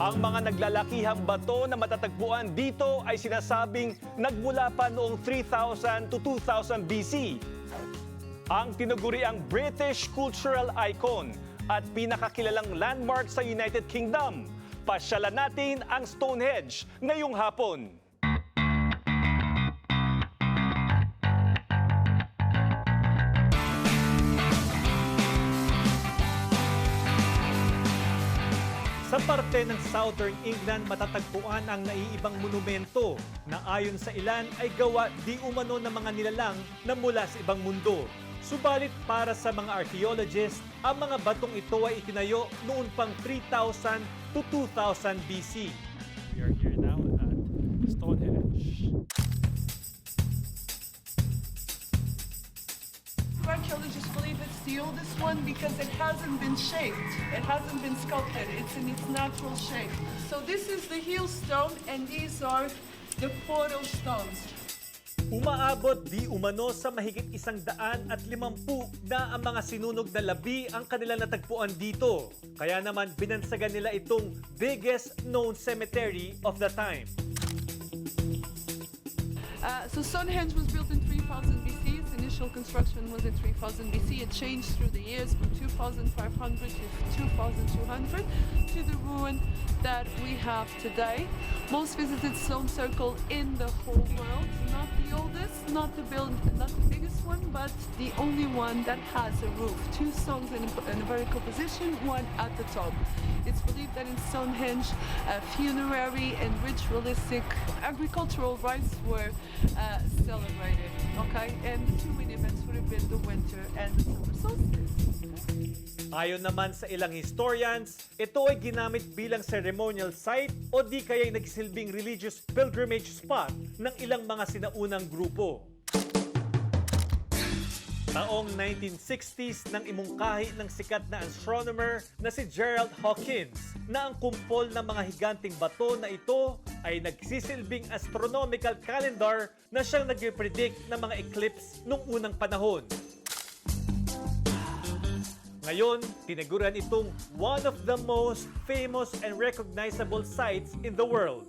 Ang mga naglalakihang bato na matatagpuan dito ay sinasabing nagmula pa noong 3000 to 2000 BC. Ang tinuguriang British cultural icon at pinakakilalang landmark sa United Kingdom. Pasyalan natin ang Stonehenge ngayong hapon. Sa parte ng Southern England, matatagpuan ang naiibang monumento na ayon sa ilan ay gawa di umano ng mga nilalang na mula sa ibang mundo. Subalit para sa mga archaeologists, ang mga batong ito ay itinayo noon pang 3000 to 2000 BC. We are here now at Stonehenge. Archaeologists believe it's the oldest one because it hasn't been shaped. It hasn't been sculpted. It's in its natural shape. So this is the heel stone and these are the portal stones. Umaabot di umano sa mahigit 150 na ang mga sinunog na labi ang kanilang natagpuan dito. Kaya naman binansagan nila itong biggest known cemetery of the time. So Stonehenge was built in 3000 BC. Its initial construction was in 3000 BC. It changed through the years from 2500 to 2200 to the ruin that we have today. Most visited stone circle in the whole world. Not the oldest, not the biggest one, but the only one that has a roof. Two stones in a vertical position, one at the top. It's believed that in Stonehenge, funerary and ritualistic agricultural rites were celebrated. Okay, and the two main events would have been the winter and the summer solstice. Ayon naman sa ilang historians, ito ay ginamit bilang ceremonial site o di kaya'y nagsilbing religious pilgrimage spot ng ilang mga sinaunang grupo. Taong 1960s nang imungkahi ng sikat na astronomer na si Gerald Hawkins na ang kumpol ng mga higanting bato na ito ay nagsisilbing astronomical calendar na siyang nag-predict ng mga eclipse noong unang panahon. Ngayon, tinaguran itong one of the most famous and recognizable sites in the world.